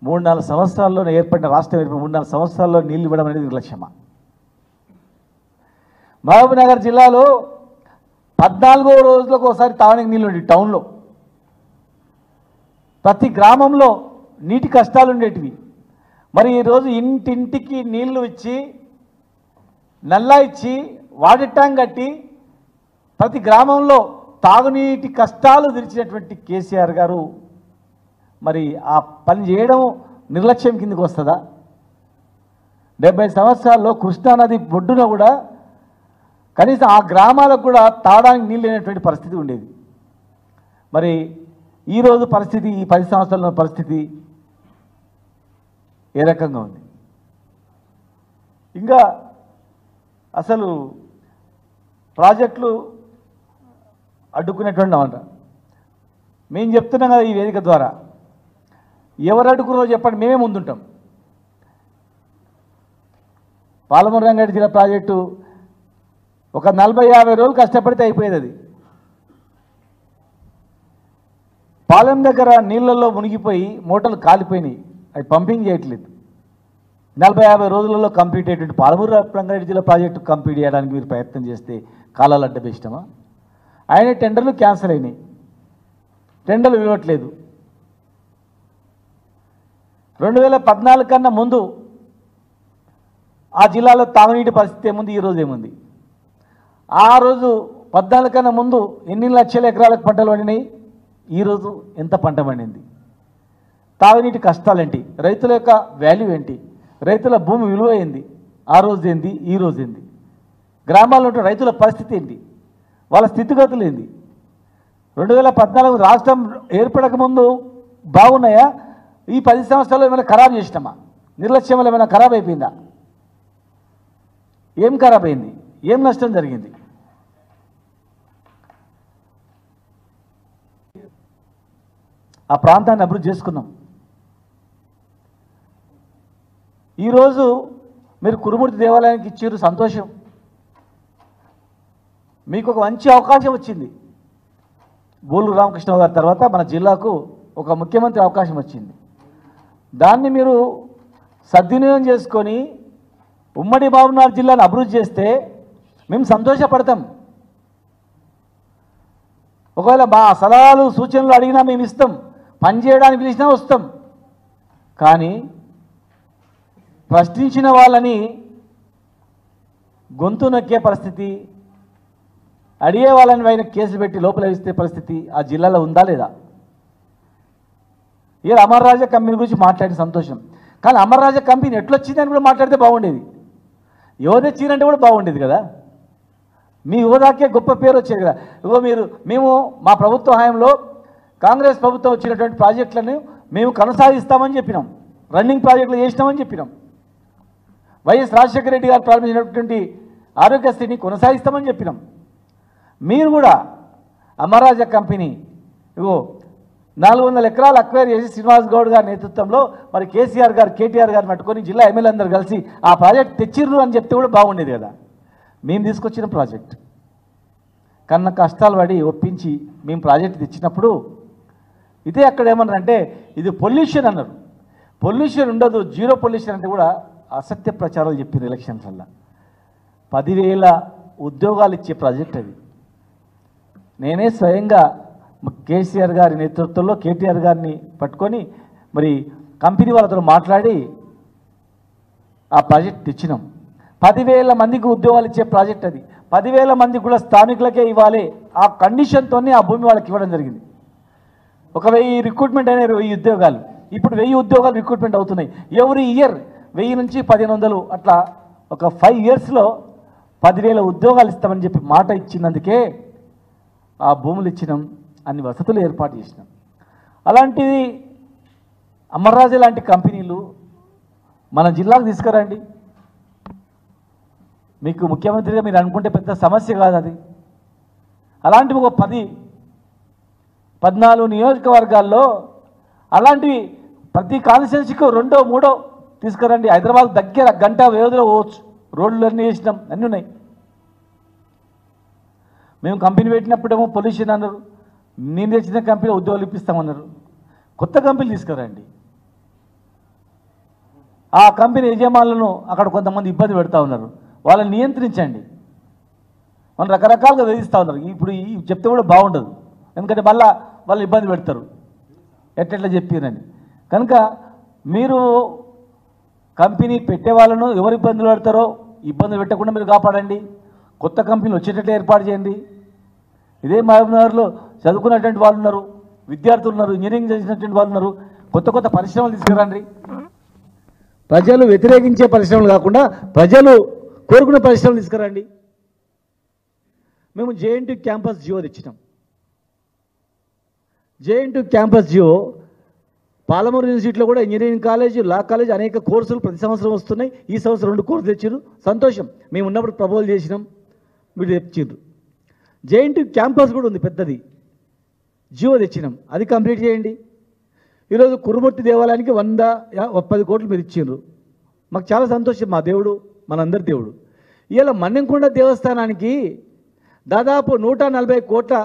3-4 సంవత్సరాల్లో ఏర్పడిన రాష్ట్రం ఏర్పడిన 3-4 సంవత్సరాల్లో నీళ్లు ఇవ్వడం అనేది నిర్లక్ష్యమా? మహబూబ్నగర్ జిల్లాలో 14 రోజులకు ఒకసారి తాగడానికి నీళ్ళు ఉండేవి. టౌన్లో ప్రతి గ్రామంలో నీటి కష్టాలు ఉండేటివి. మరి ఈరోజు ఇంటింటికి నీళ్లు ఇచ్చి నల్లా ఇచ్చి వాటర్ ట్యాంక్ కట్టి ప్రతి గ్రామంలో తాగునీటి కష్టాలు తీర్చినటువంటి కేసీఆర్ గారు మరి ఆ పని చేయడం నిర్లక్ష్యం కిందకి వస్తుందా? 70 సంవత్సరాల్లో కృష్ణానది ఒడ్డున కూడా కనీసం ఆ గ్రామాలకు కూడా తాగడానికి నీళ్ళు లేనటువంటి పరిస్థితి ఉండేది. మరి ఈరోజు పరిస్థితి, ఈ 10 సంవత్సరాల పరిస్థితి ఏ రకంగా ఉంది? ఇంకా అసలు ప్రాజెక్టులు అడ్డుకునేటువంటి అన్నమాట. మేము చెప్తున్నాం కదా ఈ వేదిక ద్వారా, ఎవరు అడ్డుకున్నారో చెప్పండి, మేమే ముందుంటాం. పాలమూరు రంగారెడ్డి జిల్లా ప్రాజెక్టు ఒక 40-50 రోజులు కష్టపడితే అయిపోయేది. అది పాలెం దగ్గర నీళ్ళల్లో మునిగిపోయి మోటార్లు కాలిపోయినాయి, అవి పంపింగ్ చేయట్లేదు. 40-50 రోజులలో కంప్లీట్ అయ్యేటువంటి పాలమూరు రంగారెడ్డి జిల్లా ప్రాజెక్టు కంప్లీట్ చేయడానికి మీరు ప్రయత్నం చేస్తే కాలాలు అడ్డబేష్టమా? ఆయన టెండర్లు క్యాన్సిల్ అయినాయి, టెండర్లు ఇవ్వట్లేదు. 2014 కన్నా ముందు ఆ జిల్లాలో తాగునీటి పరిస్థితి ఏముంది, ఈరోజు ఏముంది? ఆ రోజు 14 కన్నా ముందు ఎన్ని లక్షల ఎకరాలకు పంటలు పండినాయి, ఈరోజు ఎంత పంట పండింది? తాగునీటి కష్టాలు ఏంటి? రైతుల యొక్క వాల్యూ ఏంటి? రైతుల భూమి విలువ ఏంది? ఆ రోజు ఏంది, ఈ రోజు ఏంది? గ్రామాల్లో ఉంటే రైతుల పరిస్థితి ఏంటి? వాళ్ళ స్థితిగతులు ఏంది? 2014 రాష్ట్రం ఏర్పడక ముందు బాగున్నాయా? ఈ 10 సంవత్సరాలు ఏమైనా ఖరాబ్ చేసినామా? నిర్లక్ష్యం వల్ల ఏమైనా ఖరాబ్ అయిపోయిందా? ఏం ఖరాబ్ అయింది? ఏం నష్టం జరిగింది? ఆ ప్రాంతాన్ని అభివృద్ధి చేసుకున్నాం. ఈరోజు మీరు కురుమూర్తి దేవాలయానికి ఇచ్చారు, సంతోషం. మీకు ఒక మంచి అవకాశం వచ్చింది. బోలు రామకృష్ణ గారి తర్వాత మన జిల్లాకు ఒక ముఖ్యమంత్రి అవకాశం వచ్చింది. దాన్ని మీరు సద్వినియోగం చేసుకొని ఉమ్మడి మహబూబ్నగర్ జిల్లాను అభివృద్ధి చేస్తే మేము సంతోషపడతాం. ఒకవేళ మా సలహాలు సూచనలు అడిగినా మేము ఇస్తాం, పనిచేయడానికి పిలిచినా వస్తాం. కానీ ప్రశ్నించిన వాళ్ళని గొంతు నొక్కే పరిస్థితి, అడిగే వాళ్ళని పైన కేసు పెట్టి లోపల వేస్తే పరిస్థితి ఆ జిల్లాలో ఉందా లేదా? ఏ అమర్ రాజా కంపెనీ గురించి మాట్లాడి సంతోషం, కానీ అమర్ రాజా కంపెనీ ఎట్లొచ్చిందని కూడా మాట్లాడితే బాగుండేది. యువత వచ్చిందంటే కూడా బాగుండేది కదా. మీ యువతకే గొప్ప పేరు వచ్చేది కదా. మేము మా ప్రభుత్వ హయాంలో కాంగ్రెస్ ప్రభుత్వం వచ్చినటువంటి ప్రాజెక్టులను మేము కొనసాగిస్తామని చెప్పినాం, రన్నింగ్ ప్రాజెక్టులు చేసినామని చెప్పినాం. వైఎస్ రాజశేఖర రెడ్డి గారు ప్రారంభించినటువంటి ఆరోగ్యశ్రీని కొనసాగిస్తామని చెప్పినాం. మీరు కూడా అమరాజా కంపెనీ 400 ఎకరాలు అక్వైర్ చేసి శ్రీనివాస్ గౌడ్ గారి నేతృత్వంలో మరి కేసీఆర్ గారు, కేటీఆర్ గారు పట్టుకొని జిల్లా ఎమ్మెల్యే అందరూ కలిసి ఆ ప్రాజెక్ట్ తెచ్చిర్రు అని చెప్తే కూడా బాగుండేది కదా. మేము తీసుకొచ్చిన ప్రాజెక్ట్ కన్నా కష్టాలు పడి ఒప్పించి మేము ప్రాజెక్ట్ తెచ్చినప్పుడు ఇదే అక్కడ ఏమన్నారంటే ఇది పొల్యూషన్ అన్నారు. పొల్యూషన్ ఉండదు, జీరో పొల్యూషన్ అంటే కూడా అసత్య ప్రచారాలు చెప్పారు ఎలక్షన్స్ వల్ల. 10,000 ఉద్యోగాలు ఇచ్చే ప్రాజెక్ట్ అది. నేనే స్వయంగా కేసీఆర్ గారి నేతృత్వంలో కేటీఆర్ గారిని పట్టుకొని మరి కంపెనీ వాళ్ళతో మాట్లాడి ఆ ప్రాజెక్ట్ తెచ్చినాం. 10,000 మందికి ఉద్యోగాలు ఇచ్చే ప్రాజెక్ట్ అది. 10,000 మందికి కూడా స్థానికులకే ఇవ్వాలి, ఆ కండిషన్తోనే ఆ భూమి వాళ్ళకి ఇవ్వడం జరిగింది. ఒక 1000 రిక్రూట్మెంట్ అయినాయి, 1000 ఉద్యోగాలు. ఇప్పుడు 1000 ఉద్యోగాలు రిక్రూట్మెంట్ అవుతున్నాయి. ఎవ్రీ ఇయర్ 1000 నుంచి 1500 అట్లా ఒక 5 ఇయర్స్లో 10,000 ఉద్యోగాలు ఇస్తామని చెప్పి మాట ఇచ్చినందుకే ఆ భూములు ఇచ్చినాం, అన్ని వసతులు ఏర్పాటు చేసినాం. అలాంటిది అమర్రాజు లాంటి కంపెనీలు మన జిల్లాకు తీసుకురండి. మీకు ముఖ్యమంత్రిగా మీరు అనుకుంటే పెద్ద సమస్య కాదు అది. అలాంటివి ఒక 14 నియోజకవర్గాల్లో అలాంటివి ప్రతి కాన్స్టిట్యున్సీకి 2, 3 తీసుకురండి. హైదరాబాద్ దగ్గర గంట వ్యవధిలో పోవచ్చు. రోడ్లు అన్నీ వేసినాం, అన్నీ ఉన్నాయి. మేము కంపెనీ పెట్టినప్పుడేమో పొల్యూషన్ అన్నారు, నేను తెచ్చిన కంపెనీ ఉద్యోగాలు ఇప్పిస్తామన్నారు. కొత్త కంపెనీలు తీసుకురండి. ఆ కంపెనీ యజమానులను అక్కడ కొంతమంది ఇబ్బంది పెడతా ఉన్నారు. వాళ్ళని నియంత్రించండి. మనం రకరకాలుగా వేధిస్తూ ఉన్నారు. ఇప్పుడు ఈ చెప్తే కూడా బాగుండదు, ఎందుకంటే మళ్ళీ వాళ్ళు ఇబ్బంది పెడతారు ఎట్లా చెప్పిరని. కనుక మీరు కంపెనీ పెట్టే వాళ్ళను ఎవరు ఇబ్బందులు పెడతారో ఇబ్బందులు పెట్టకుండా మీరు కాపాడండి. కొత్త కంపెనీలు వచ్చేటట్లు ఏర్పాటు చేయండి. ఇదే మహబూబ్నగర్లో చదువుకున్నటువంటి వాళ్ళు ఉన్నారు, విద్యార్థులు ఉన్నారు, ఇంజనీరింగ్ చేసినటువంటి వాళ్ళు ఉన్నారు. కొత్త కొత్త పరిశ్రమలు తీసుకురండి. ప్రజలు వ్యతిరేకించే పరిశ్రమలు కాకుండా ప్రజలు కోరుకునే పరిశ్రమలు తీసుకురండి. మేము జేఎన్టీ క్యాంపస్ జియో తెచ్చినాం. జేఎన్టీ క్యాంపస్ జియో పాలమూరు యూనివర్సిటీలో కూడా ఇంజనీరింగ్ కాలేజ్, లా కాలేజ్ అనేక కోర్సులు ప్రతి సంవత్సరం వస్తున్నాయి. ఈ సంవత్సరం 2 కోర్సులు తెచ్చారు, సంతోషం. మేము ఉన్నప్పుడు ప్రపోజల్ చేసినాం, మీరు తెచ్చిండ్రు. జేఎన్టీ క్యాంపస్ కూడా ఉంది పెద్దది, జియో తెచ్చినాం, అది కంప్లీట్ చేయండి. ఈరోజు కురుమూర్తి దేవాలయానికి 110 కోట్లు మీరు ఇచ్చిండ్రు, మాకు చాలా సంతోషం. మా దేవుడు మనందరి దేవుడు. ఇవాళ మన్నెంకొండ దేవస్థానానికి దాదాపు 140 కోట్ల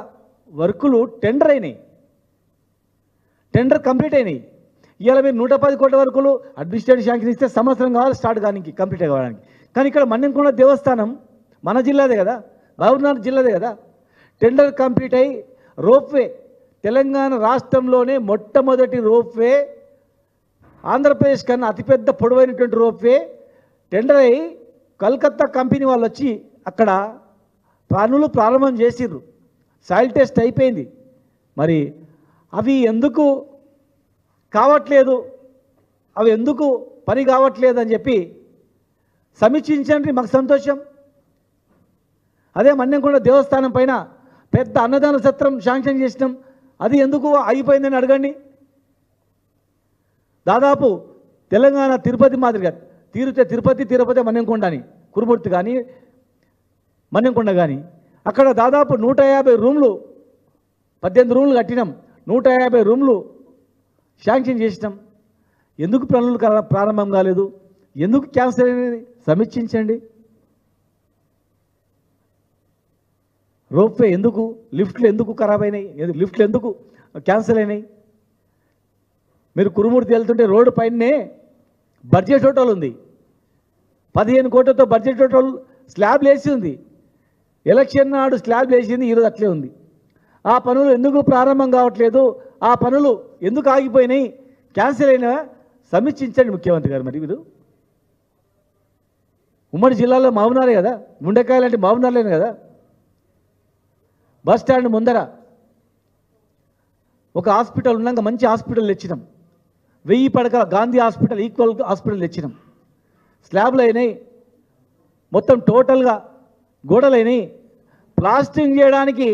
వర్కులు టెండర్ అయినాయి, టెండర్ కంప్లీట్ అయినాయి. ఇవాళ మీరు 110 కోట్ల వర్కులు అడ్మినిస్ట్రేటివ్ శాంక్షన్ ఇస్తే సంవత్సరం కావాలి స్టార్ట్ కానికి, కంప్లీట్ కావడానికి. కానీ ఇక్కడ మన్నెంకొండ దేవస్థానం మన జిల్లాదే కదా, మహబూబ్నగర్ జిల్లాదే కదా, టెండర్ కంప్లీట్ అయ్యి రోప్వే, తెలంగాణ రాష్ట్రంలోనే మొట్టమొదటి రోప్వే, ఆంధ్రప్రదేశ్ కన్నా అతిపెద్ద పొడవైనటువంటి రోప్వే టెండర్ అయ్యి కలకత్తా కంపెనీ వాళ్ళు వచ్చి అక్కడ పనులు ప్రారంభం చేసిర్రు. సాయిల్ టెస్ట్ అయిపోయింది. మరి అవి ఎందుకు కావట్లేదు, అవి ఎందుకు పని కావట్లేదు అని చెప్పి సమీక్షించండి, మాకు సంతోషం. అదే మన్నెంకొండ దేవస్థానం పైన పెద్ద అన్నదాన సత్రం శాంక్షన్ చేసినాం, అది ఎందుకు ఆగిపోయిందని అడగండి. దాదాపు తెలంగాణ తిరుపతి మాదిరిగా తిరుపతి మన్నెంకొండ అని, కురుమూర్తి కానీ మన్నెంకొండ కానీ అక్కడ దాదాపు 150 రూమ్లు, 18 రూమ్లు కట్టినాం, 150 రూమ్లు శాంక్షన్ చేసినాం. ఎందుకు పనులు ప్రారంభం కాలేదు, ఎందుకు క్యాన్సల్ అయినది సమీక్షించండి. రోప్వే ఎందుకు, లిఫ్ట్లు ఎందుకు ఖరాబ్ అయినాయి, లిఫ్ట్లు ఎందుకు క్యాన్సిల్ అయినాయి. మీరు కురుమూర్తి వెళ్తుంటే రోడ్డు పైనే బడ్జెట్ హోటల్ ఉంది, 15 కోట్లతో బడ్జెట్ హోటల్ స్లాబ్ వేసి ఉంది. ఎలక్షన్ నాడు స్లాబ్ వేసింది, ఈరోజు అట్లే ఉంది. ఆ పనులు ఎందుకు ప్రారంభం కావట్లేదు, ఆ పనులు ఎందుకు ఆగిపోయినాయి, క్యాన్సిల్ అయినా సమీక్షించండి ముఖ్యమంత్రి గారు. మరి మీరు ఉమ్మడి జిల్లాలో మహబూబ్నగరే కదా, ముండకాయలు అంటే మహబూబ్నగర్లేను కదా. బస్ స్టాండ్ ముందర ఒక హాస్పిటల్ ఉన్నాక మంచి హాస్పిటల్ తెచ్చినాం, 1000 పడకల గాంధీ హాస్పిటల్, ఈక్వల్ హాస్పిటల్ తెచ్చినాం. స్లాబ్లు అయినాయి, మొత్తం టోటల్గా గోడలు అయినాయి. ప్లాస్టింగ్ చేయడానికి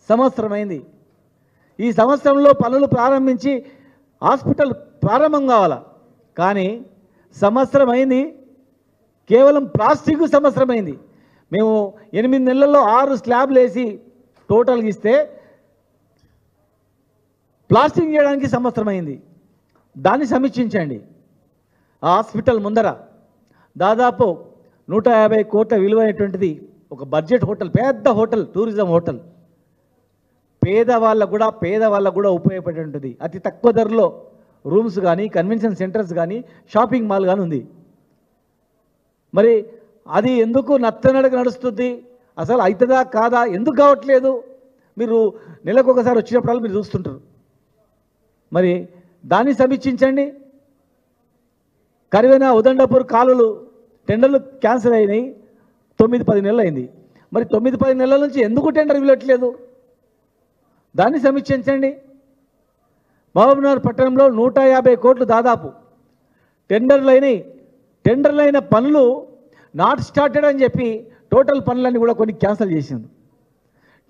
సంవత్సరం అయింది. ఈ సంవత్సరంలో పనులు ప్రారంభించి హాస్పిటల్ ప్రారంభం కావాలా, కానీ సంవత్సరం అయింది, కేవలం ప్లాస్టిక్ సంవత్సరం అయింది. మేము 8 నెలల్లో 6 స్లాబ్లు వేసి టోటల్గా ఇస్తే ప్లాస్టింగ్ చేయడానికి సంవత్సరం అయింది. దాన్ని సమీక్షించండి. ఆ హాస్పిటల్ ముందర దాదాపు 150 కోట్ల విలువైనటువంటిది ఒక బడ్జెట్ హోటల్, పెద్ద హోటల్, టూరిజం హోటల్, పేదవాళ్ళకు కూడా ఉపయోగపడే ఉంటుంది. అతి తక్కువ ధరలో రూమ్స్ కానీ, కన్వెన్షన్ సెంటర్స్ కానీ, షాపింగ్ మాల్ కానీ ఉంది. మరి అది ఎందుకు నత్తనడక నడుస్తుంది, అసలు అవుతుందా కాదా, ఎందుకు కావట్లేదు? మీరు నెలకు ఒకసారి వచ్చినప్పుడు మీరు చూస్తుంటారు. మరి దాన్ని సమీక్షించండి. కరివేనా ఉదండపూర్ కాలువలు టెండర్లు క్యాన్సిల్ అయినాయి, 9-10 నెలలు అయింది. మరి 9-10 నెలల నుంచి ఎందుకు టెండర్ ఇవ్వట్లేదు, దాన్ని సమీక్షించండి. మహబూబ్నగర్ పట్టణంలో 150 కోట్లు దాదాపు టెండర్లైన పనులు నాట్ స్టార్టెడ్ అని చెప్పి టోటల్ పనులన్నీ కూడా కొన్ని క్యాన్సిల్ చేసింది.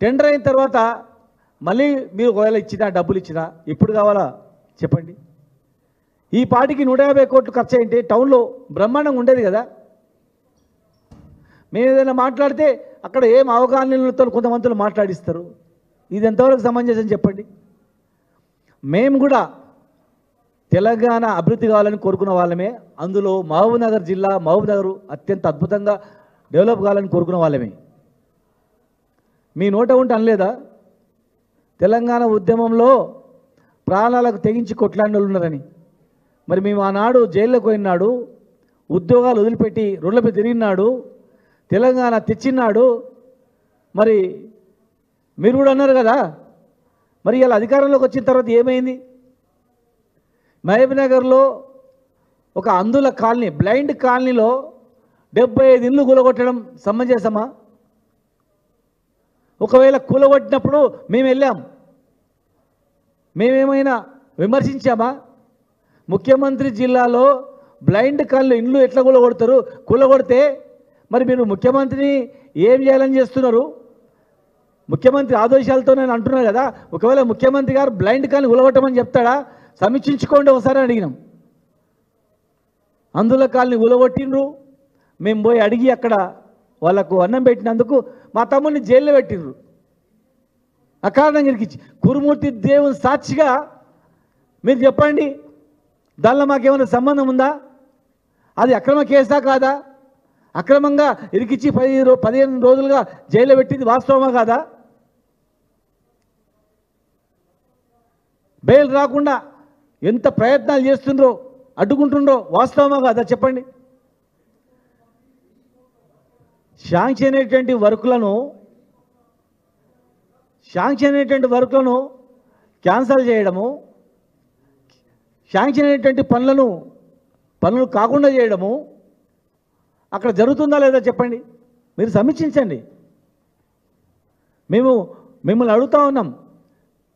టెండర్ అయిన తర్వాత మళ్ళీ మీరు ఒకవేళ ఇచ్చినా, డబ్బులు ఇచ్చినా ఎప్పుడు కావాలా చెప్పండి. ఈ పాటికి 150 కోట్లు ఖర్చు అయింటే టౌన్లో బ్రహ్మాండంగా ఉండేది కదా. మేము ఏదైనా మాట్లాడితే అక్కడ ఏం అవగాహనలతో కొంతమందిలో మాట్లాడిస్తారు. ఇది ఎంతవరకు సమంజసం చెప్పండి. మేము కూడా తెలంగాణ అభివృద్ధి కావాలని కోరుకున్న వాళ్ళమే. అందులో మహబూబ్నగర్ జిల్లా, మహబూబ్నగర్ అత్యంత అద్భుతంగా డెవలప్ కావాలని కోరుకున్న వాళ్ళమే. మీ నోట ఉంటే అనలేదా, తెలంగాణ ఉద్యమంలో ప్రాణాలకు తెగించి కొట్లాడిన వాళ్ళు ఉన్నారని. మరి మేము ఆనాడు జైల్లోకి పోయినాడు ఉద్యోగాలు వదిలిపెట్టి రోడ్లపై తిరిగినాడు, తెలంగాణ తెచ్చినాడు. మరి మీరు కూడా అన్నారు కదా, మరి ఇలా అధికారంలోకి వచ్చిన తర్వాత ఏమైంది? మహబూబ్నగర్లో ఒక అంధుల కాలనీ, బ్లైండ్ కాలనీలో 75 ఇళ్ళు కూలగొట్టడం సమంజసమా? ఒకవేళ కూలగొట్టినప్పుడు మేము వెళ్ళాం, మేమేమైనా విమర్శించామా? ముఖ్యమంత్రి జిల్లాలో బ్లైండ్ కాలనీ ఇండ్లు ఎట్లా కూలగొడతారు? కూలగొడితే మరి మీరు ముఖ్యమంత్రిని ఏం చేయాలని చేస్తున్నారు? ముఖ్యమంత్రి ఆదేశాలతో నేను అంటున్నాను కదా, ఒకవేళ ముఖ్యమంత్రి గారు బ్లైండ్ కాలనీ కూలగొట్టమని చెప్తాడా? సమీక్షించుకోండి ఒకసారి అడిగినాం. అందుల కాలనీ కూలగొట్టిండ్రు, మేము పోయి అడిగి అక్కడ వాళ్ళకు అన్నం పెట్టినందుకు మా తమ్ముడిని జైల్లో పెట్టిండ్రు అకారణంగా ఇరికిచ్చి. కురుమూర్తి దేవుని సాక్షిగా మీరు చెప్పండి, దానిలో మాకేమైనా సంబంధం ఉందా? అది అక్రమ కేసా కాదా? అక్రమంగా ఇరికిచ్చి 15 రోజులుగా జైల్లో పెట్టింది వాస్తవమా కాదా? బెయిల్ రాకుండా ఎంత ప్రయత్నాలు చేస్తుండ్రో, అడ్డుకుంటుండ్రో వాస్తవమా కాదా చెప్పండి. శాంక్షన్ అయినటువంటి వర్కులను క్యాన్సల్ చేయడము, శాంక్షన్ అయినటువంటి పనులు కాకుండా చేయడము అక్కడ జరుగుతుందా లేదా చెప్పండి. మీరు సమీక్షించండి. మేము మిమ్మల్ని అడుగుతా ఉన్నాం.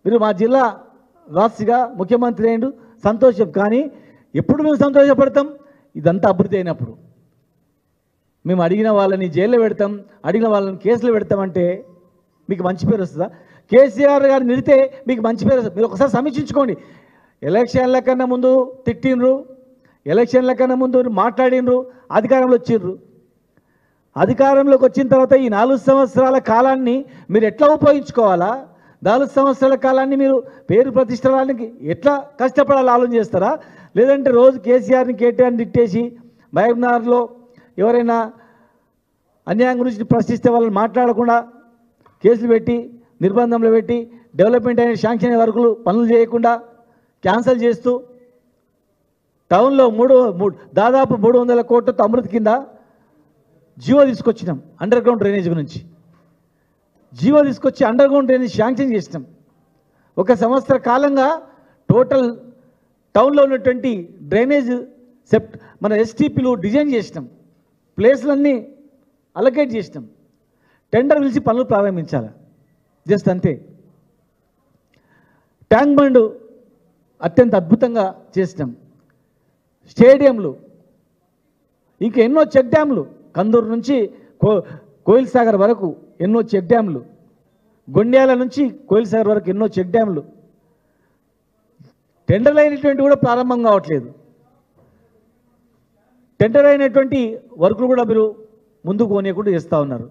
మీరు మా జిల్లా వాసిగా ముఖ్యమంత్రి అయ్యిండు, సంతోషం. కానీ ఎప్పుడు మేము సంతోషపడతాం? ఇదంతా అభివృద్ధి అయినప్పుడు. మేము అడిగిన వాళ్ళని జైల్లో పెడతాం, అడిగిన వాళ్ళని కేసులు పెడతామంటే మీకు మంచి పేరు వస్తుందా? కేసీఆర్ గారు నిడితే మీకు మంచి పేరు వస్తుంది. మీరు ఒకసారి సమీక్షించుకోండి. ఎలక్షన్ల కన్నా ముందు తిట్టిండ్రు, ఎలక్షన్ల కన్నా ముందు మాట్లాడినరు, అధికారంలో వచ్చిండ్రు. అధికారంలోకి వచ్చిన తర్వాత ఈ 4 సంవత్సరాల కాలాన్ని మీరు ఎట్లా ఉపయోగించుకోవాలా? 4 సంవత్సరాల కాలాన్ని మీరు పేరు ప్రతిష్టడానికి ఎట్లా కష్టపడాలి ఆలోచన చేస్తారా? లేదంటే రోజు కేసీఆర్ని కేటీఆర్ని తిట్టేసి మహబూబ్నగర్లో ఎవరైనా అన్యాయం గురించి ప్రశ్నిస్తే వాళ్ళని మాట్లాడకుండా కేసులు పెట్టి నిర్బంధంలో పెట్టి డెవలప్మెంట్ అయిన శాంక్షన్ అయ్యే వరకు పనులు చేయకుండా క్యాన్సిల్ చేస్తూ టౌన్లో దాదాపు 300 కోట్లతో అమృత్ కింద జీవో తీసుకొచ్చినాం. అండర్ గ్రౌండ్ డ్రైనేజ్ గురించి జీవో తీసుకొచ్చి అండర్ గ్రౌండ్ డ్రైనేజ్ శాంక్షన్ చేసినాం. 1 సంవత్సర కాలంగా టోటల్ టౌన్లో ఉన్నటువంటి డ్రైనేజ్ మన ఎస్టీపీలు డిజైన్ చేసినాం, ప్లేస్లన్నీ అలొకేట్ చేసినాం, టెండర్ పిలిచి పనులు ప్రారంభించాలి. జస్ట్ అంతే. ట్యాంక్ బండ్ అత్యంత అద్భుతంగా చేసినాం. స్టేడియంలు, ఇంకా ఎన్నో చెక్ డ్యామ్లు, కందూరు నుంచి కోయిల్ సాగర్ వరకు ఎన్నో చెక్ డ్యామ్లు, గొండ్యాల నుంచి కోయిల్ సాగర్ వరకు ఎన్నో చెక్ డ్యామ్లు. టెండర్లు అయినటువంటి కూడా ప్రారంభం కావట్లేదు. టెండర్ అయినటువంటి వర్కులు కూడా మీరు ముందుకు పోనీయకుండా చేస్తూ ఉన్నారు.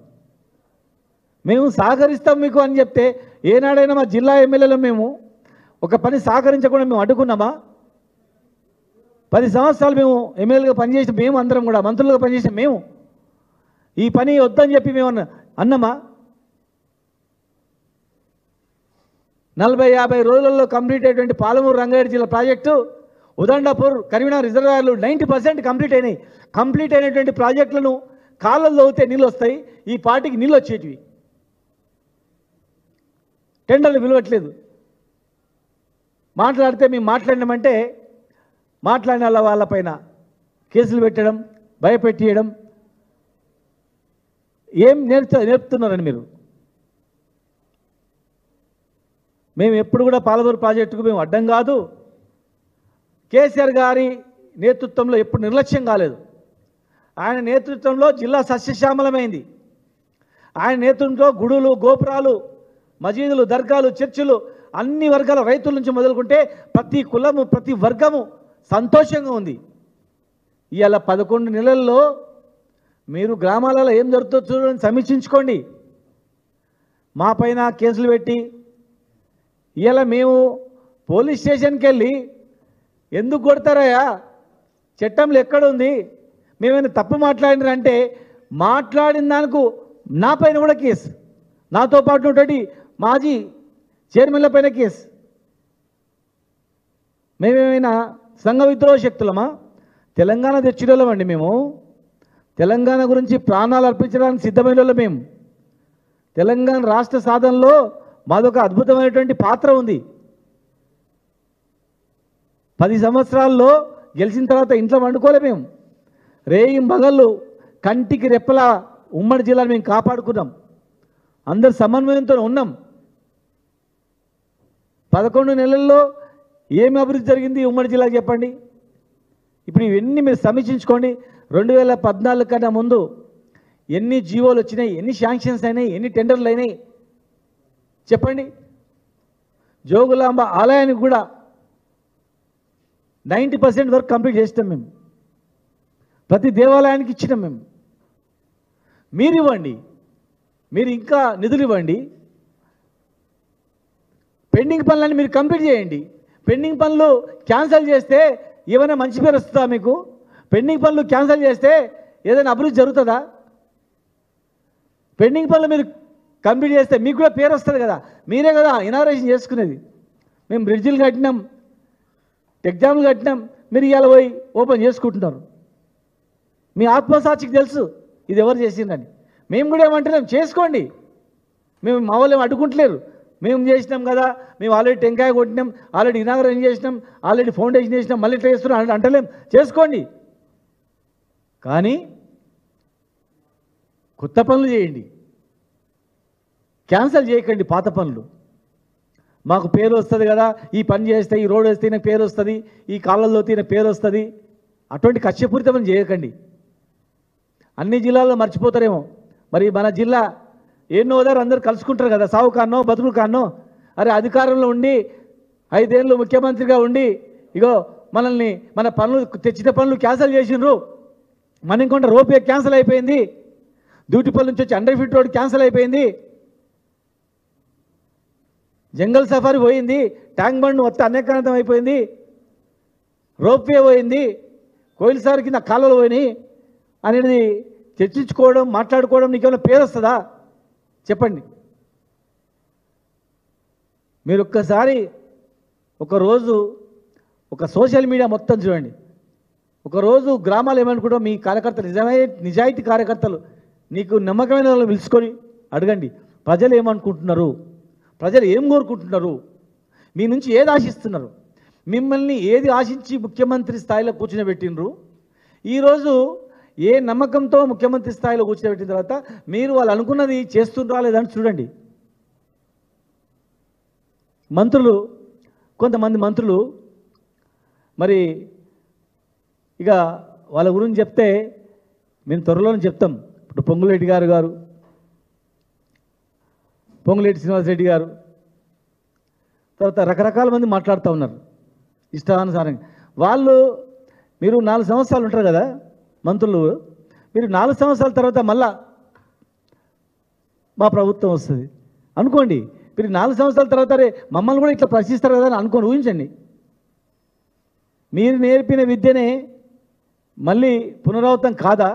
మేము సహకరిస్తాం మీకు అని చెప్తే ఏనాడైనా మా జిల్లా ఎమ్మెల్యేలు మేము ఒక పని సహకరించకుండా మేము అడ్డుకున్నామా? 10 సంవత్సరాలు మేము ఎమ్మెల్యేలుగా పనిచేసిన మేము అందరం కూడా మంత్రులుగా పనిచేసిన మేము ఈ పని వద్దని చెప్పి మేము అన్నామా? 40-50 రోజులలో కంప్లీట్ అయ్యేటువంటి పాలమూరు రంగారెడ్డి జిల్లా ప్రాజెక్టు, ఉదండాపూర్ కరీంనగర్ రిజర్వాయర్లు 90% కంప్లీట్ అయినాయి. కంప్లీట్ అయినటువంటి ప్రాజెక్టులను కాళ్ళలో తవ్వితే నీళ్ళు వస్తాయి, ఈ పార్టీకి నీళ్ళు వచ్చేటివి. టెండర్లు విలువట్లేదు. మాట్లాడితే మేము మాట్లాడినామంటే మాట్లాడిన వాళ్ళపైన కేసులు పెట్టడం, భయపెట్టియడం. ఏం నేర్పుతున్నారని మీరు? మేము ఎప్పుడు కూడా పాలమూరు ప్రాజెక్టుకు మేము అడ్డం కాదు. కేసీఆర్ గారి నేతృత్వంలో ఎప్పుడు నిర్లక్ష్యం కాలేదు. ఆయన నేతృత్వంలో జిల్లా సస్యశ్యామలమైంది. ఆయన నేతృత్వంలో గుడులు, గోపురాలు, మసీదులు, దర్గాలు, చర్చిలు, అన్ని వర్గాల రైతుల నుంచి మొదలుకుంటే ప్రతి కులము, ప్రతి వర్గము సంతోషంగా ఉంది. ఇవాళ 11 నెలల్లో మీరు గ్రామాలలో ఏం జరుగుతుందో చూడండి, సమీక్షించుకోండి. మా పైన కేసులు పెట్టి ఇవాళ మేము పోలీస్ స్టేషన్కి వెళ్ళి ఎందుకు కొడతారయ్యా, చట్టంలో ఎక్కడుంది, మేమైనా తప్పు మాట్లాడినారంటే మాట్లాడిన దానికి నా పైన కూడా కేసు, నాతో పాటు ఉన్నటువంటి మాజీ చైర్మన్ల పైన కేసు. మేమేమైనా సంఘ విద్రోహ శక్తులమా? తెలంగాణ తెచ్చిన వాళ్ళమండి మేము. తెలంగాణ గురించి ప్రాణాలు అర్పించడానికి సిద్ధమైన వాళ్ళం మేము. తెలంగాణ రాష్ట్ర సాధనలో మాదొక అద్భుతమైనటువంటి పాత్ర ఉంది. 10 సంవత్సరాల్లో గెలిచిన తర్వాత ఇంట్లో వండుకోలే మేము. రేయి మగళ్ళు కంటికి రెప్పల ఉమ్మడి జిల్లాను మేము కాపాడుకున్నాం. అందరు సమన్వయంతో ఉన్నాం. 11 నెలల్లో ఏమి అభివృద్ధి జరిగింది ఉమ్మడి జిల్లాకి చెప్పండి. ఇప్పుడు ఇవన్నీ మీరు సమీక్షించుకోండి. 2014 కన్నా ముందు ఎన్ని జీవోలు వచ్చినాయి, ఎన్ని శాంక్షన్స్ అయినాయి, ఎన్ని టెండర్లు అయినాయి చెప్పండి. జోగులాంబ ఆలయానికి కూడా 90% వరకు కంప్లీట్ చేసినాం మేము. ప్రతి దేవాలయానికి ఇచ్చినాం మేము. మీరు ఇవ్వండి, మీరు ఇంకా నిధులు ఇవ్వండి. పెండింగ్ పనులన్నీ మీరు కంప్లీట్ చేయండి. పెండింగ్ పనులు క్యాన్సిల్ చేస్తే ఏమైనా మంచి పేరు వస్తుందా మీకు? పెండింగ్ పనులు క్యాన్సిల్ చేస్తే ఏదైనా అభివృద్ధి జరుగుతుందా? పెండింగ్ పనులు మీరు కంప్లీట్ చేస్తే మీకు కూడా పేరు వస్తుంది కదా. మీరే కదా ఇనాగరేషన్ చేసుకునేది. మేము బ్రిడ్జిలు కట్టినాం, ఎగ్జామ్లు కట్టినాం, మీరు ఇవాళ పోయి ఓపెన్ చేసుకుంటున్నారు. మీ ఆత్మసాక్షికి తెలుసు ఇది ఎవరు చేసిందని. మేము కూడా ఏమంటున్నాం, చేసుకోండి. మేము మా వాళ్ళు ఏం అడ్డుకుంటలేరు. మేము చేసినాం కదా, మేము ఆల్రెడీ టెంకాయ కొట్టినాం, ఆల్రెడీ ఇనాగరేషన్ చేసినాం, ఆల్రెడీ ఫౌండేషన్ చేసినాం, మళ్ళీ ఇట్లా చేస్తున్నాం అంటలేం. చేసుకోండి, కానీ కొత్త పనులు చేయండి. క్యాన్సిల్ చేయకండి పాత పనులు. మాకు పేరు వస్తుంది కదా, ఈ పని చేస్తే, ఈ రోడ్ వేస్తే నాకు పేరు వస్తుంది, ఈ కాళ్ళల్లో తీన పేరు వస్తుంది, అటువంటి కక్షపూరితమని చేయకండి. అన్ని జిల్లాల్లో మర్చిపోతారేమో. మరి మన జిల్లా ఎన్నో ఓదారు అందరు కలుసుకుంటారు కదా, సావు కాన్నో బతుకులు కాన్నో. అరే అధికారంలో ఉండి 5 ఏళ్ళు ముఖ్యమంత్రిగా ఉండి ఇగో మనల్ని మన పనులు తెచ్చిన పనులు క్యాన్సిల్ చేసిండ్రు. మన ఇంకొంట రోపే క్యాన్సిల్ అయిపోయింది, డ్యూటీపల్లి నుంచి వచ్చి అండర్ ఫిట్ రోడ్ క్యాన్సిల్ అయిపోయింది, జంగల్ సఫారీ పోయింది, ట్యాంక్ బండ్ మొత్తం అనేకాంతం అయిపోయింది, రోప్వే పోయింది, కోయిల్సార్ కింద కాలువలు పోయినాయి అనేది చర్చించుకోవడం, మాట్లాడుకోవడం నీకేమైనా పేరు వస్తుందా చెప్పండి. మీరు ఒక్కసారి ఒకరోజు ఒక సోషల్ మీడియా మొత్తం చూడండి. ఒకరోజు గ్రామాలు ఏమనుకుంటాం, మీ కార్యకర్తలు నిజాయితీ కార్యకర్తలు నీకు నమ్మకమైన వాళ్ళు పిలుచుకొని అడగండి, ప్రజలు ఏమనుకుంటున్నారు, ప్రజలు ఏం కోరుకుంటున్నారు, మీ నుంచి ఏది ఆశిస్తున్నారు, మిమ్మల్ని ఏది ఆశించి ముఖ్యమంత్రి స్థాయిలో కూర్చునబెట్టినరు, ఈరోజు ఏ నమ్మకంతో ముఖ్యమంత్రి స్థాయిలో కూర్చోబెట్టిన తర్వాత మీరు వాళ్ళు అనుకున్నది చేస్తుండ్రా లేదని చూడండి. మంత్రులు, కొంతమంది మంత్రులు మరి ఇక వాళ్ళ గురించి చెప్తే మేము త్వరలోనే చెప్తాం. ఇప్పుడు పొంగులేటి గారు, పొంగులేటి శ్రీనివాసరెడ్డి గారు, తర్వాత రకరకాల మంది మాట్లాడుతూ ఉన్నారు ఇష్టానుసారంగా. వాళ్ళు మీరు 4 సంవత్సరాలు ఉంటారు కదా మంత్రులు, మీరు 4 సంవత్సరాల తర్వాత మళ్ళా మా ప్రభుత్వం వస్తుంది అనుకోండి. మీరు 4 సంవత్సరాల తర్వాత మమ్మల్ని కూడా ఇట్లా ప్రశ్నిస్తారు కదా అని అనుకోండి, ఊహించండి. మీరు నేర్పిన విద్యనే మళ్ళీ పునరావృతం కాదా?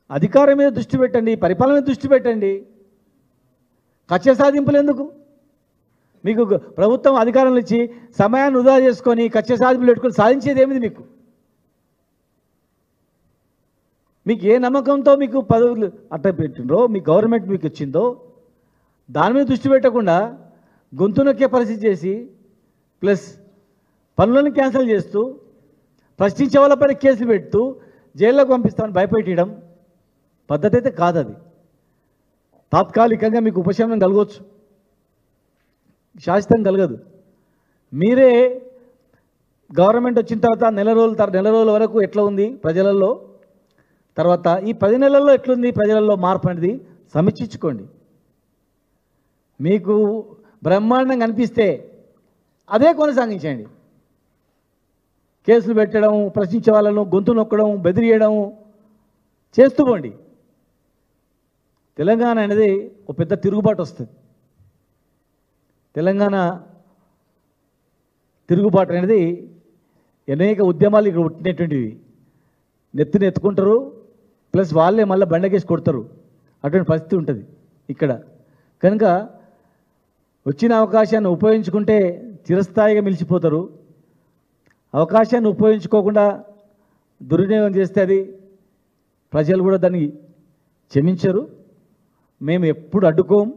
అధికారం మీద దృష్టి పెట్టండి, పరిపాలన మీద దృష్టి పెట్టండి. కక్ష సాధింపులు ఎందుకు? మీకు ప్రభుత్వం అధికారంలో ఇచ్చి సమయాన్ని వృధా చేసుకొని కక్ష సాధింపులు పెట్టుకొని సాధించేది ఏమిది? మీకు ఏ నమ్మకంతో మీకు పదవులు అట్ట పెట్టిండ్రో, మీ గవర్నమెంట్ మీకు ఇచ్చిందో దాని మీద దృష్టి పెట్టకుండా గొంతు నొక్కే పరిస్థితి చేసి, ప్లస్ పనులను క్యాన్సిల్ చేస్తూ, ప్రశ్నించే వాళ్ళపైన కేసులు పెడుతూ జైల్లోకి పంపిస్తామని భయపెట్టడం పద్ధతి అయితే కాదు. అది తాత్కాలికంగా మీకు ఉపశమనం కలగవచ్చు, శాశ్వతం కలగదు. మీరే గవర్నమెంట్ వచ్చిన తర్వాత నెల రోజుల వరకు ఎట్లా ఉంది ప్రజలలో, తర్వాత ఈ 10 నెలల్లో ఎట్లుంది ప్రజలలో మార్పు అనేది సమీక్షించుకోండి. మీకు బ్రహ్మాండంగా అనిపిస్తే అదే కొనసాగించండి. కేసులు పెట్టడం, ప్రశ్నించే వాళ్ళను గొంతు నొక్కడం, బెదిరియడం చేస్తూ పోండి. తెలంగాణ అనేది ఒక పెద్ద తిరుగుబాటు వస్తుంది. తెలంగాణ తిరుగుబాటు అనేది అనేక ఉద్యమాలు ఇక్కడ పుట్టినటువంటివి. నెత్తిని ఎత్తుకుంటారు, ప్లస్ వాళ్ళే మళ్ళీ బండకేసి కొడతారు. అటువంటి పరిస్థితి ఉంటుంది ఇక్కడ. కనుక వచ్చిన అవకాశాన్ని ఉపయోగించుకుంటే చిరస్థాయిగా నిలిచిపోతారు. అవకాశాన్ని ఉపయోగించుకోకుండా దుర్వినియోగం చేస్తే అది ప్రజలు కూడా దాన్ని క్షమించరు. మేము ఎప్పుడు అడ్డుకోం.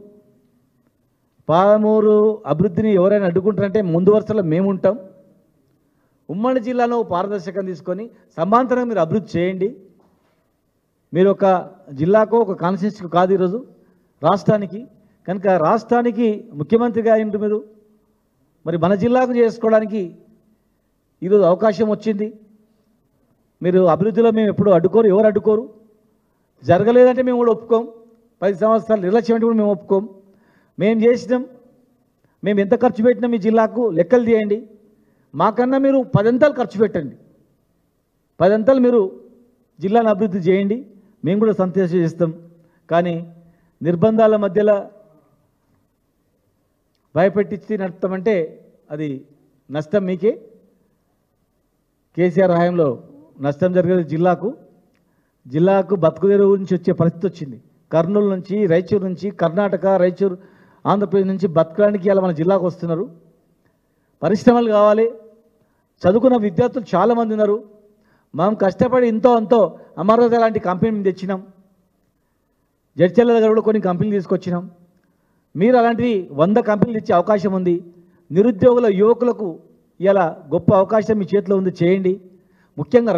పాలమూరు అభివృద్ధిని ఎవరైనా అడ్డుకుంటారంటే ముందు వరుసలో మేము ఉంటాం. ఉమ్మడి జిల్లాలో పారదర్శకం తీసుకొని సమాంతరంగా మీరు అభివృద్ధి చేయండి. మీరు ఒక జిల్లాకో ఒక కాన్స్టిట్యూన్సీకి కాదు ఈరోజు రాష్ట్రానికి. కనుక రాష్ట్రానికి ముఖ్యమంత్రిగా అయింది మీరు. మరి మన జిల్లాకు చేసుకోవడానికి ఈరోజు అవకాశం వచ్చింది. మీరు అభివృద్ధిలో మేము ఎప్పుడు అడ్డుకోరు, ఎవరు అడ్డుకోరు. జరగలేదంటే మేము కూడా ఒప్పుకోం. 10 సంవత్సరాలు నిర్లక్ష్యం అంటే కూడా మేము ఒప్పుకోం. మేము చేసినాం, మేము ఎంత ఖర్చు పెట్టినాం ఈ జిల్లాకు లెక్కలు తీయండి. మాకన్నా మీరు 10 అంతలు ఖర్చు పెట్టండి, 10 అంతలు మీరు జిల్లాను అభివృద్ధి చేయండి, మేము కూడా సంతోషం చేస్తాం. కానీ నిర్బంధాల మధ్యలో భయపెట్టించి నడుపుతామంటే అది నష్టం మీకే. కేసీఆర్ హయాంలో నష్టం జరిగేది జిల్లాకు బతుకుదెరువు నుంచి వచ్చే పరిస్థితి వచ్చింది. కర్నూలు నుంచి, రాయచూరు నుంచి, కర్ణాటక, రాయచూరు, ఆంధ్రప్రదేశ్ నుంచి బతకడానికి ఇలా మన జిల్లాకు వస్తున్నారు. పరిశ్రమలు కావాలి, చదువుకున్న విద్యార్థులు చాలామంది ఉన్నారు. మనం కష్టపడి ఇంతో అంతో అమరావతి లాంటి కంపెనీ తెచ్చినాం. జడ్చర్ల దగ్గర కూడా కొన్ని కంపెనీలు తీసుకొచ్చినాం. మీరు అలాంటివి 100 కంపెనీలు ఇచ్చే అవకాశం ఉంది. నిరుద్యోగుల యువకులకు ఇలా గొప్ప అవకాశం మీ చేతిలో ఉంది, చేయండి. ముఖ్యంగా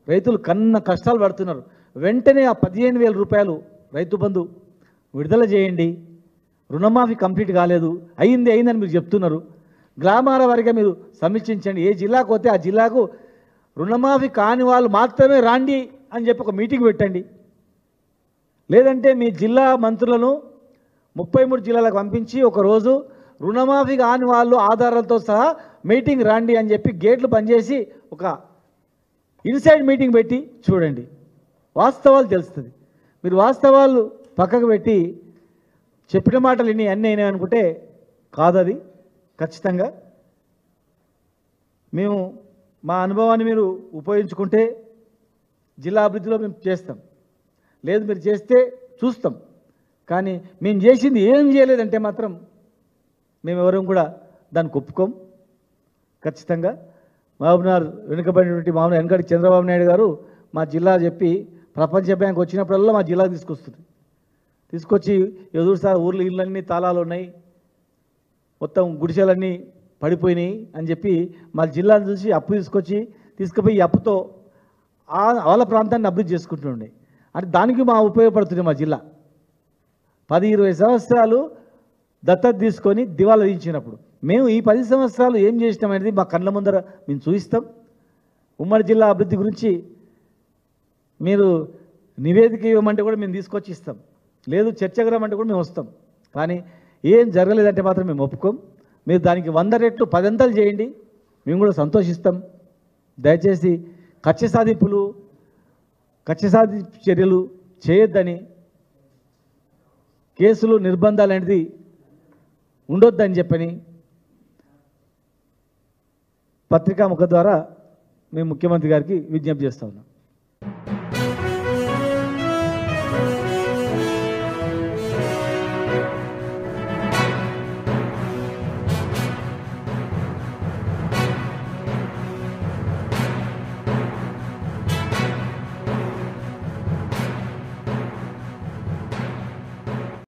రైతులు కన్న కష్టాలు పడుతున్నారు. వెంటనే ఆ 15,000 రూపాయలు రైతు బంధు విడుదల చేయండి. రుణమాఫీ కంప్లీట్ కాలేదు, అయిందని మీరు చెప్తున్నారు. గ్రామాల వారిగా మీరు సమీక్షించండి. ఏ జిల్లాకు పోతే ఆ జిల్లాకు రుణమాఫీ కాని వాళ్ళు మాత్రమే రాండి అని చెప్పి ఒక మీటింగ్ పెట్టండి. లేదంటే మీ జిల్లా మంత్రులను 33 జిల్లాలకు పంపించి ఒకరోజు రుణమాఫీ కాని వాళ్ళు ఆధారాలతో సహా మీటింగ్ రాండి అని చెప్పి గేట్లు బంద్ చేసి ఒక ఇన్సైడ్ మీటింగ్ పెట్టి చూడండి, వాస్తవాలు తెలుస్తుంది. మీరు వాస్తవాలు పక్కకు పెట్టి చెప్పిన మాటలు అన్నీ అయినాయి అనుకుంటే కాదది. ఖచ్చితంగా మేము మా అనుభవాన్ని మీరు ఉపయోగించుకుంటే జిల్లా అభివృద్ధిలో మేము చేస్తాం. లేదు మీరు చేస్తే చూస్తాం. కానీ మేము చేసింది ఏం చేయలేదంటే మాత్రం మేము ఎవరం కూడా దానికి ఒప్పుకోం. ఖచ్చితంగా మహబూబ్నగర్ వెనుకబడినటువంటి వెనకటి చంద్రబాబు నాయుడు గారు మా జిల్లా చెప్పి ప్రపంచ బ్యాంక్ వచ్చినప్పుడల్లా మా జిల్లాకు తీసుకొచ్చి ఎదురుసారి ఊర్లో ఇళ్ళన్నీ తాళాలు ఉన్నాయి, మొత్తం గుడిసెలన్నీ పడిపోయినాయి అని చెప్పి మా జిల్లాను చూసి అప్పు తీసుకుపోయి ఈ అప్పుతో వాళ్ళ ప్రాంతాన్ని అభివృద్ధి చేసుకుంటుండే. అంటే దానికి మా ఉపయోగపడుతుంది మా జిల్లా. 10-20 సంవత్సరాలు దత్తత తీసుకొని దివాలా తీయించినప్పుడు మేము ఈ 10 సంవత్సరాలు ఏం చేసినాం అనేది మా కళ్ళ ముందర మేము చూపిస్తాం. ఉమ్మడి జిల్లా అభివృద్ధి గురించి మీరు నివేదిక ఇవ్వమంటే కూడా మేము తీసుకొచ్చి ఇస్తాం. లేదు చర్చకు రమ్మంటే కూడా మేము వస్తాం. కానీ ఏం జరగలేదంటే మాత్రం మేము ఒప్పుకోం. మీరు దానికి 100 రెట్లు 10 అంతలు చేయండి, మేము కూడా సంతోషిస్తాం. దయచేసి కక్ష సాధింపు చర్యలు చేయొద్దని, కేసులు నిర్బంధాలు అనేది ఉండొద్దని చెప్పని పత్రికా ముఖ ద్వారా మేము ముఖ్యమంత్రి గారికి విజ్ఞప్తి చేస్తా ఉన్నాం.